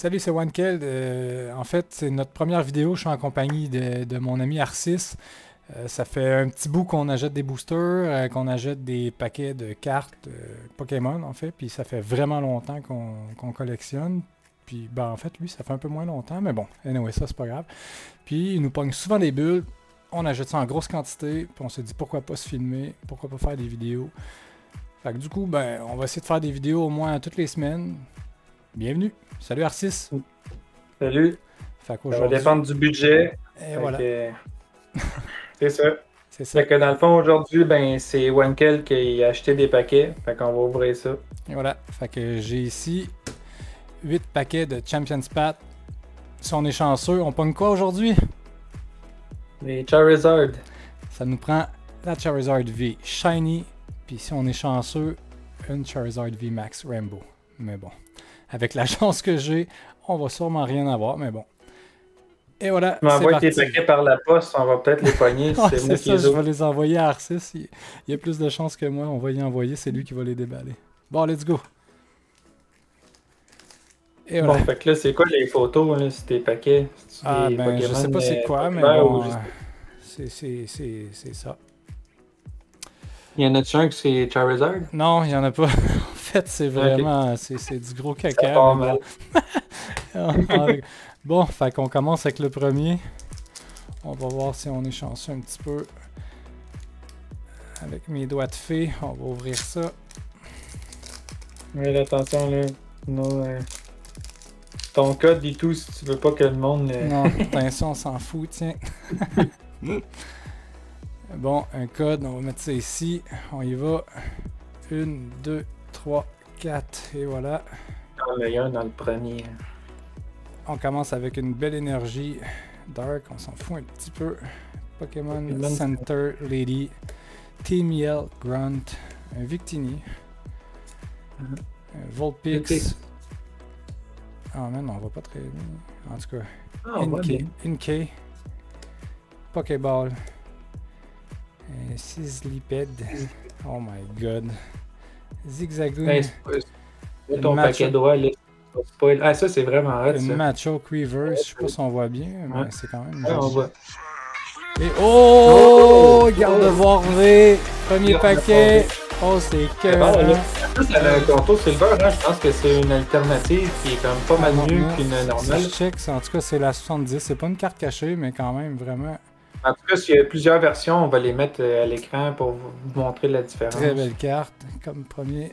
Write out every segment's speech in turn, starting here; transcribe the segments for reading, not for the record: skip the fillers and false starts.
Salut, c'est OneKeld. En fait, c'est notre première vidéo. Je suis en compagnie de mon ami Arcis. Ça fait un petit bout qu'on achète des boosters, qu'on achète des paquets de cartes Pokémon, en fait. Puis ça fait vraiment longtemps qu'on collectionne. Puis, ben, en fait, lui, ça fait un peu moins longtemps. Mais bon, anyway, ça, c'est pas grave. Puis, il nous pogne souvent des bulles. On achète ça en grosse quantité. Puis, on se dit pourquoi pas se filmer, pourquoi pas faire des vidéos. Fait que du coup, ben, on va essayer de faire des vidéos au moins toutes les semaines. Bienvenue. Salut Arcis. Salut. Fait Ça va dépendre du budget. Et voilà. C'est ça. C'est ça. Fait que dans le fond, aujourd'hui, ben, c'est OneKeld qui a acheté des paquets. Fait qu'on va ouvrir ça. Et voilà. Fait que j'ai ici 8 paquets de Champions Path. Si on est chanceux, on pogne quoi aujourd'hui? Les Charizard. Ça nous prend la Charizard V Shiny. Puis si on est chanceux, une Charizard V Max Rainbow. Mais bon. Avec la chance que j'ai, on va sûrement rien avoir, mais bon. Et voilà, Tu m'envoies tes paquets par la poste, on va peut-être les pogner. Ouais, c'est ça, je vais les envoyer à Arcis. Il y a plus de chances que moi, on va y envoyer, c'est lui qui va les déballer. Bon, let's go. Et voilà. Bon, fait que là, c'est quoi les photos, là, sur tes paquets? Ah, ben, Pokémon, je sais pas c'est quoi, mais bon, c'est ça. Il y en a-tu un que c'est Charizard? Non, il y en a pas. En fait, c'est vraiment... Okay. C'est du gros caca. Ça part mal. Bon, fait qu'on commence avec le premier. On va voir si on est chanceux un petit peu. Avec mes doigts de fée, on va ouvrir ça. Mais attention, là. Non, ton code et tout, si tu veux pas que le monde... Non, attention, on s'en fout, tiens. Bon, un code, on va mettre ça ici. On y va. 1, 2, 3, 4, et voilà. Il y a un dans le premier. On commence avec une belle énergie. Dark, on s'en fout un petit peu. Pokémon Center Lady. Team Yell Grunt. Un Victini. Un Vulpix. Ah man, on va pas très bien. En tout cas. Inkay. Pokéball. Un Sizzlipede. Oh my god. Zigzagoon. Hey, ton paquet droit, là. Ah, ça, c'est vraiment hot, une Machoke Reverse, je sais pas si on voit bien, mais c'est quand même... Ouais, on voit. Et oh! Garde de voir V! Premier paquet! Oh, c'est que... Ça a un contour silver, hein? Je pense que c'est une alternative qui est comme pas mal mieux qu'une normale. Je check, en tout cas, c'est la 70. C'est pas une carte cachée, mais quand même, vraiment... En tout cas, s'il y a plusieurs versions, on va les mettre à l'écran pour vous montrer la différence. Très belle carte. Comme premier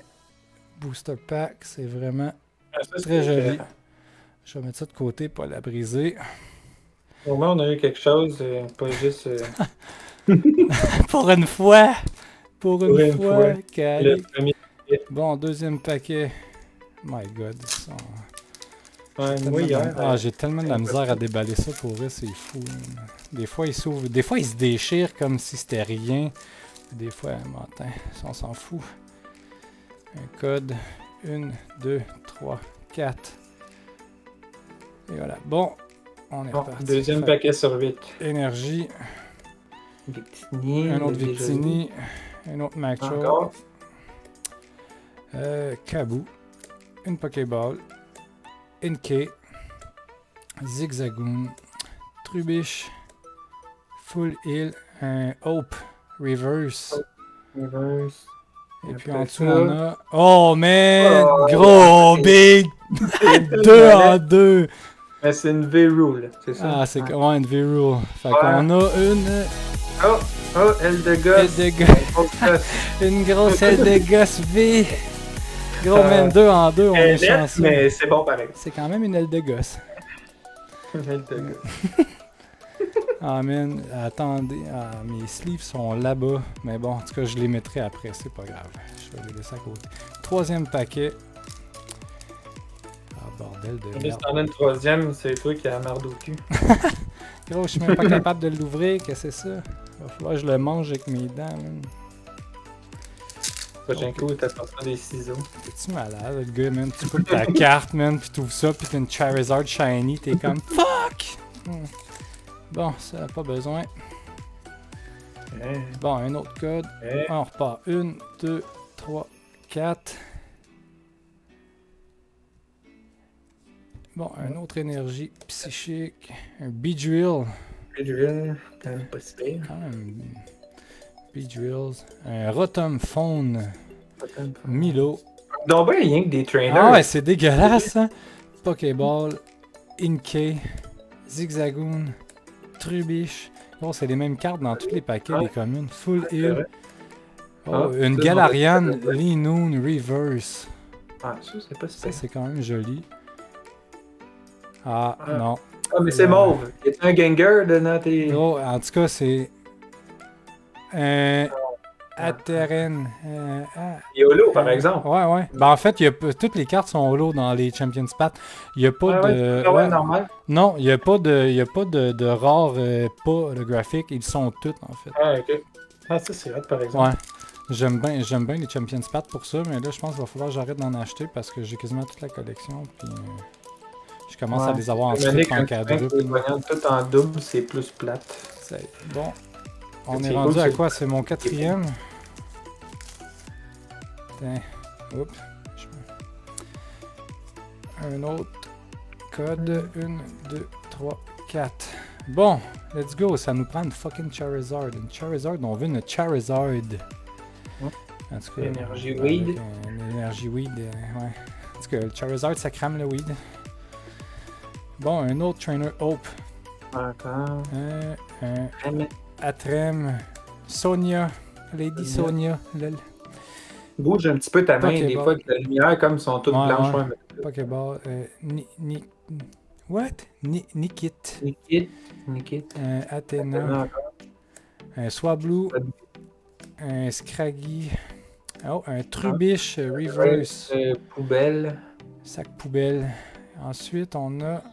booster pack, c'est vraiment... très joli. Je vais mettre ça de côté pour la briser. Au moins, on a eu quelque chose, pas juste... Pour une fois! Pour une fois. Le premier... Bon, deuxième paquet. My god. J'ai tellement de la misère à déballer ça pour eux, c'est fou. Des fois, ils s'ouvrent. Des fois, ils se déchirent comme si c'était rien. Des fois, on s'en fout. Un code. 1, 2, 3, 4. Et voilà. Bon, on est reparti. Deuxième paquet sur 8. Énergie. Victini. Un autre Victini. Un autre Macho. Kaboo. Une Pokéball. Inkay. Zigzagoon. Trubbish. Full Heal. Un Hope. Reverse. Et puis en dessous, on a... Oh, man! Gros, big! 2 en 2! Mais c'est une V-Rule, c'est ça? Ah, c'est une V-Rule. Fait qu'on a une... Oh, aile de gosse! Une grosse aile de gosse V! Gros, même 2 en 2, on est chanceux. Mais c'est bon pareil. C'est quand même une aile de gosse. Une aile de gosse. Ah man, attendez, mes sleeves sont là-bas, mais bon, en tout cas, je les mettrai après, c'est pas grave. Je vais les laisser à côté. Troisième paquet. Ah, bordel de merde. Si t'en as une troisième, c'est toi qui as la merde au cul. Gros, je suis même pas capable de l'ouvrir, qu'est-ce que c'est ça? Il va falloir que je le mange avec mes dents, man. Prochain coup, t'as sorti des ciseaux. T'es-tu malade, le gars, man? Tu coupes ta carte, man, pis t'ouvres ça, pis t'as une Charizard shiny, t'es comme fuck! Bon, ça n'a pas besoin. Bon, un autre code. On repart. 1, 2, 3, 4. Bon, un autre énergie psychique. Un Beedrill. Beedrill, quand même pas si pire. Quand même. Beedrills. Un Rotom Faune. Milo. Donc, ben, rien que des trainers. Ah ouais, c'est dégueulasse, hein? Pokéball. Inkay. Zigzagoon. Trubbish. Oh, c'est les mêmes cartes dans tous les paquets, les communes. Full Heal. Oh, une Galarian. Linoon Reverse. Ah, ça, c'est pas si Ça, pire. c'est quand même joli. Ah, non. Ah, mais c'est mauve. Y a-t-il un Gengar dans tes. Oh, en tout cas, c'est. Un. Ateren. YOLO, par exemple. Ouais, ouais. Ben, en fait, toutes les cartes sont holo dans les Champions Path. Il n'y a pas de. Ouais, normal. Non, il n'y a pas de rares pas holographiques. Ils sont toutes, en fait. Ah, ok. Ah, ça, c'est vrai, par exemple. Ouais. J'aime bien les Champions Path pour ça, mais là, je pense qu'il va falloir que j'arrête d'en acheter parce que j'ai quasiment toute la collection. Puis. Je commence à les avoir en strip, en quadruple. Les voyants tout en double, c'est plus plate. Bon. On est rendu à quoi? C'est mon 4e. Tiens. Oups. Un autre code. 1, 2, 3, 4. Bon, let's go. Ça nous prend une fucking Charizard. Une Charizard, on veut une Charizard. En tout cas, énergie weed. Une énergie weed, ouais. En tout cas, le Charizard, ça crame le weed. Bon, un autre Trainer Hope. Encore. Un Atrem. Sonia. Lady Sonia. Lol. Bouge un petit peu ta main, des fois, avec la lumière, comme sont toutes blanches. Ouais. Pokéball. What? Nikit. Nikit. Athena. Un Swablu. Un Scraggy. Oh, un Trubbish Reverse. Poubelle. Sac poubelle. Ensuite, on a.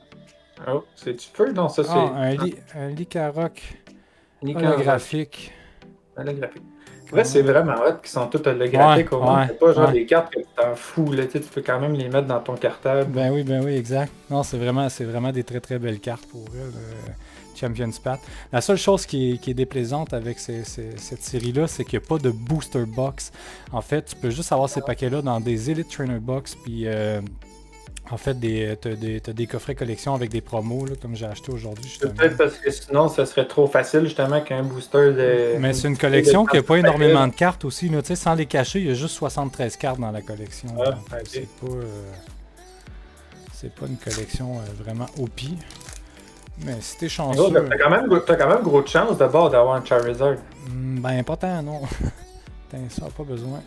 Oh, c'est du feu? Non, ça c'est. Un Lycaroc. Holographique. Holographique. Ouais, c'est vraiment hot qu'ils sont tous holographiques. C'est pas genre des cartes que tu t'en fous. Là, tu peux quand même les mettre dans ton cartable. Ben oui, exact. Non, c'est vraiment des très très belles cartes pour eux, le Champions Path. La seule chose qui est déplaisante avec cette série-là, c'est qu'il n'y a pas de booster box. En fait, tu peux juste avoir ces paquets-là dans des Elite Trainer Box, puis en fait, t'as des coffrets collection avec des promos, là, comme j'ai acheté aujourd'hui. Peut-être parce que sinon, ça serait trop facile, justement, qu'un booster de... Mais c'est une collection qui n'a pas énormément de cartes aussi. Là. Sans les cacher, il y a juste 73 cartes dans la collection. C'est pas une collection vraiment OP. Mais si t'es chanceux... T'as quand même gros de chance d'abord d'avoir un Charizard. Ben, pas tant, non. Ça n'a pas besoin.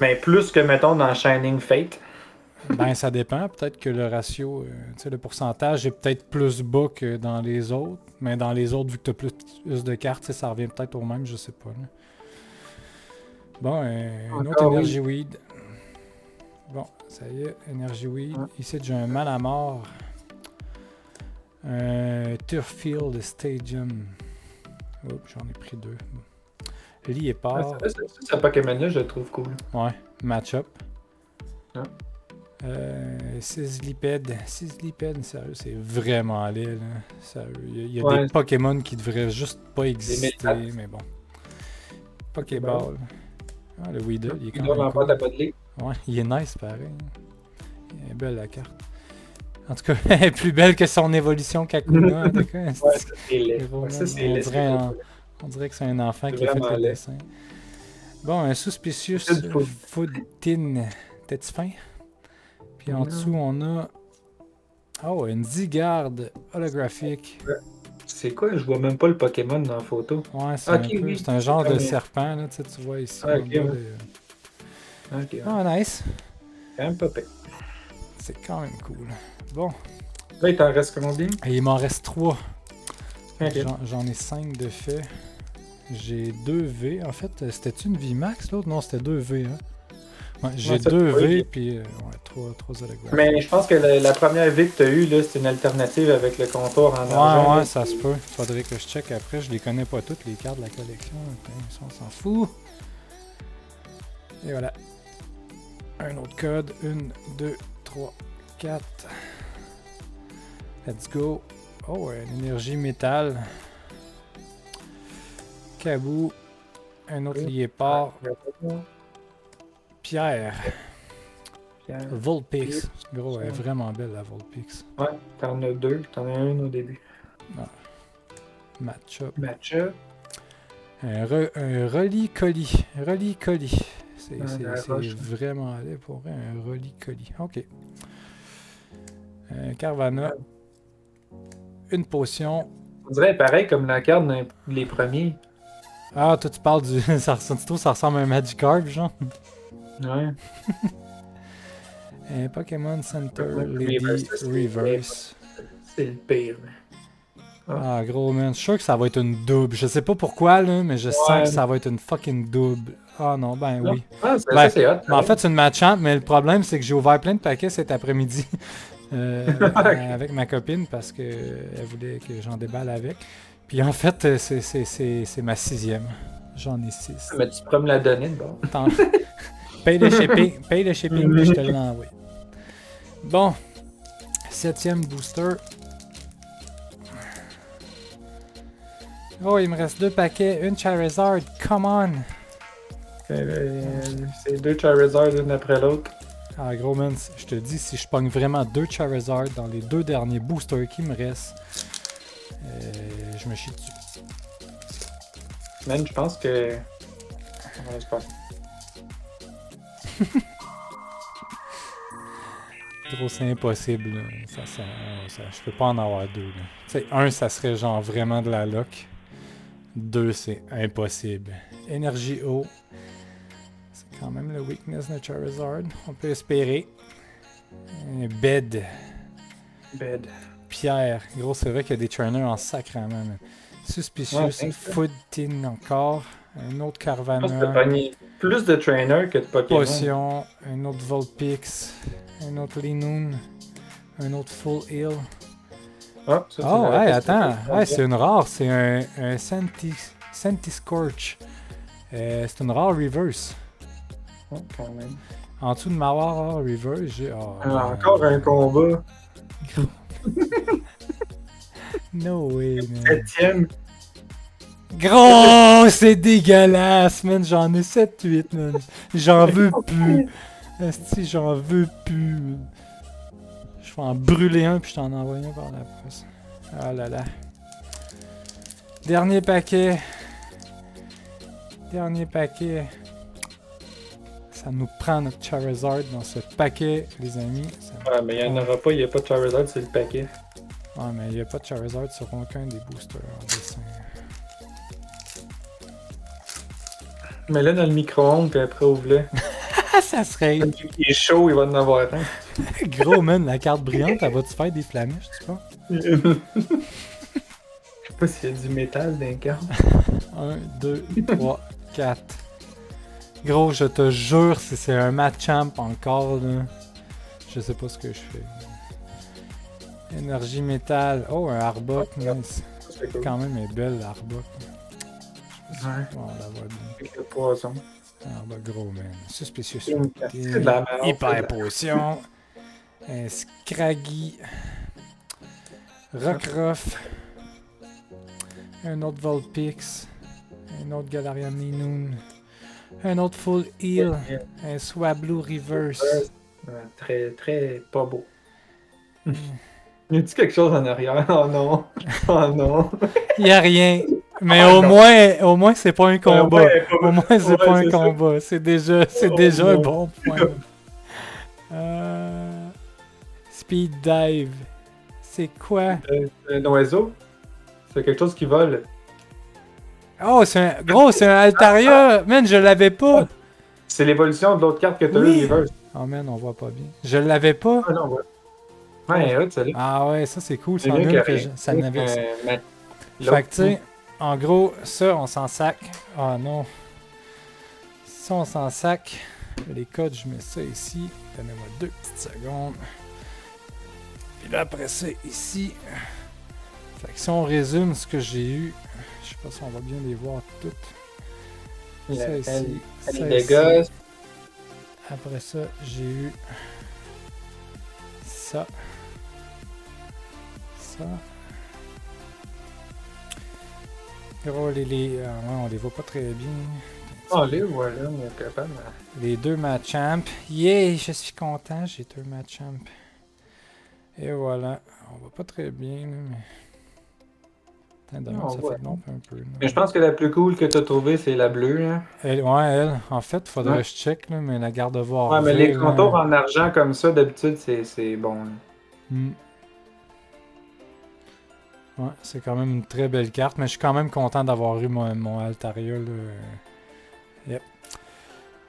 Mais plus que, mettons, dans Shining Fate. Ben, ça dépend. Peut-être que le ratio, le pourcentage est peut-être plus bas que dans les autres. Mais dans les autres, vu que tu as plus de cartes, ça revient peut-être au même, je sais pas. Là. Bon, une autre Energy Weed. Bon, ça y est, Energy Weed. Ici, j'ai un Malamar. Un Turffield Stadium. Oups, j'en ai pris 2. Liépard. Ce Pokémon-là, je le trouve cool. Ouais, match-up. Sisliped, sérieux, c'est vraiment laid. Là. Sérieux. Il y a des Pokémon qui devraient juste pas exister, mais bon. Pokéball. Ah, le Weedle, il est quand même cool. Ouais, il est nice pareil. Il est belle la carte. En tout cas, elle est plus belle que son évolution Kakuna. En tout cas. On dirait que c'est un enfant qui a fait le dessin. Bon, un Suspicious Foodtin. T'es-tu faim? Puis en dessous, on a... Oh, une Zygarde holographique. C'est quoi? Je vois même pas le Pokémon dans la photo. Ouais, c'est un genre de serpent, là, tu vois ici. Nice. Quand même pas pire. C'est quand même cool. Bon. Là, il t'en reste combien? Et il m'en reste 3. J'en ai 5 de fait. J'ai 2 V. En fait, c'était-tu une VMAX, l'autre? Non, c'était 2 V, hein? Ouais, j'ai 2 V puis 3 hologrammes. Mais je pense que la première V que tu as eue, c'est une alternative avec le contour en argent. Ouais, ça se peut. Faudrait que je check après. Je les connais pas toutes, les cartes de la collection. Ça, on s'en fout. Et voilà. Un autre code. 1, 2, 3, 4. Let's go. Oh, une énergie métal. Kabou. Un autre liépard. Pierre. Vulpix. Gros, elle est vraiment belle la Vulpix. Ouais, t'en as deux, t'en as un au début. Match-up. Match-up. Un Roly-Coly. Roly-Coly. C'est la roche. vraiment laid pour vrai, un Roly-Coly. Ok. Carvana. Une potion. On dirait pareil comme la carte dans les premiers. Ah, toi tu parles du... ça ressemble à un Magikarp, genre. Ouais. Un Pokémon Center Lady Lady Reverse. C'est le pire. Ah, gros, man. Je suis sûr que ça va être une double. Je sais pas pourquoi, là, mais je sens que ça va être une fucking double. Ah non, ben oui. Ah, Ben, c'est hot. Mais en fait, c'est une match-champ, mais le problème, c'est que j'ai ouvert plein de paquets cet après-midi avec ma copine parce qu'elle voulait que j'en déballe avec. Puis en fait, c'est ma 6e. J'en ai 6. Mais tu pourrais me la donner, bon. Paye le shipping, puis je te l'envoie. Bon, 7e booster. Oh, il me reste 2 paquets. Une Charizard, come on! C'est 2 Charizard l'une après l'autre. Ah, gros man, je te dis, si je pogne vraiment 2 Charizard dans les 2 derniers boosters qui me restent, je me chie dessus. Man, je pense que. Ouais, je pense. Gros, c'est impossible. Là. Je peux pas en avoir 2. Tu sais, 1, ça serait genre vraiment de la luck. 2, c'est impossible. Énergie eau. C'est quand même le weakness de Charizard. On peut espérer. Bed. Pierre. Gros, c'est vrai qu'il y a des trainers en sacrament. Man. Suspicious. Ouais, Foodtin encore. Un autre Je pense que Carvana. t'as pogné plus de trainers que de Pokémon. Potion. Un autre Vulpix. Un autre Linoon. Un autre Full Heal. Ah, ça, Oh, c'est hey, attends. Hey, c'est une rare. C'est un Scentiscorch. C'est une rare reverse. Oh, quand même. En dessous de ma rare reverse, j'ai. Oh, Encore un combat. No way, man. 7e. Gros, c'est dégueulasse, man. J'en ai 7-8, man. J'en veux plus. Esti, j'en veux plus. Je vais en brûler un puis je t'en envoie un par la poste. Ah là là. Dernier paquet. Ça nous prend notre Charizard dans ce paquet, les amis. Ouais, mais il n'y en aura pas, il n'y a pas de Charizard, c'est le paquet. Ouais, mais il n'y a pas de Charizard sur aucun des boosters en dessin. Mais là, dans le micro-ondes, puis après, ouvre-le. Ça serait. Il est chaud, il va en avoir un. Gros, man, la carte brillante, elle va-tu faire des flamèches, tu vois? Je sais pas s'il y a du métal dans les cartes. 1, 2, 3, 4. Gros, je te jure, si c'est un Machamp encore, là, je sais pas ce que je fais. Énergie métal. Oh, un Arbok, nice. C'est cool. Quand même, elle est belle, l'Arbok. Ouais. Bon, on la voit bien. Avec le poison. Arbok, gros, man. Suspicious. C'est de la merde. Hyper potion. Un Scraggy. Rockruff. Un autre Vulpix. Un autre Galarian Linoon. Un autre Full Heal. Un Swablu Reverse. Très, très pas beau. Y a-t-il quelque chose en arrière? Oh non. Oh non. Y a rien. Mais Oh au moins c'est pas un combat. Ouais, Au moins c'est pas un c'est combat. C'est déjà Oh un non. bon point. Speed Dive. C'est quoi? Un oiseau? C'est quelque chose qui vole. Oh, c'est un Altaria. Man, je l'avais pas. C'est l'évolution de l'autre carte que t'as Oui. eu, Reverse. Oh man, on voit pas bien. Je l'avais pas. Ah non, ouais. Ouais, hot, celle-là. Ah ouais, ça c'est cool. C'est Ça en mieux a que une que rien. ça n'avait. Mais Fait que tu sais, en gros, ça on s'en sac. Ah non. Ça on s'en sac. Les codes, je mets ça ici. Donnez-moi 2 petites secondes. Puis là après ça, ici. Fait que si on résume ce que j'ai eu, je sais pas si on va bien les voir toutes. Ça ici. Ça les ici. dégâts. Après ça, j'ai eu ça. Ça. Gros, ouais, on les voit pas très bien. Oh, les voilà, on est capable. Les 2 Machamp. Yeah, je suis content, j'ai 2 Machamp. Et voilà. On va pas très bien, là, mais... Putain, demain, On ça voit. fait non un peu. Là. Mais je pense que la plus cool que t'as trouvée, c'est la bleue. Hein. Ouais, elle. En fait, faudrait Ouais. que je check, là, mais la garde-voir Ouais, mais les V, contours là... en argent comme ça, d'habitude, c'est bon. Là. Hmm. Ouais, c'est quand même une très belle carte, mais je suis quand même content d'avoir eu mon Altaria, là. Yep.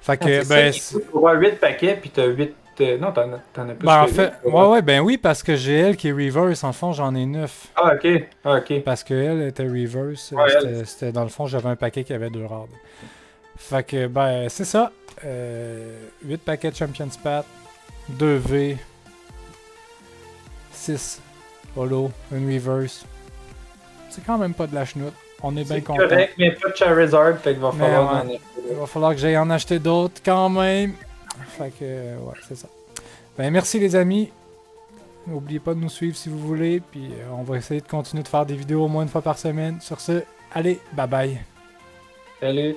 Fait Ah, que, c'est ça, il faut avoir 8 paquets, puis t'as 8. Non, t'en as plus Ben, que en 8. fait, ouais, ben oui, parce que j'ai elle qui est reverse. En fond, j'en ai 9. Ah, ok. Ah, ok. Parce qu'elle était reverse. Ouais, elle. C'était dans le fond, j'avais un paquet qui avait 2 rares. Fait que, ben, c'est ça. 8 paquets de Champions Pat, 2 V, 6 holo, une reverse. C'est quand même pas de la chenoute. On est bien C'est content. correct, mais pas de Charizard, fait qu'il va Mais falloir ouais. en acheter. Il va falloir que j'aille en acheter d'autres quand même. Fait que, ouais, c'est ça. Ben, merci les amis. N'oubliez pas de nous suivre si vous voulez. Puis on va essayer de continuer de faire des vidéos au moins une fois par semaine. Sur ce, allez, bye bye. Salut.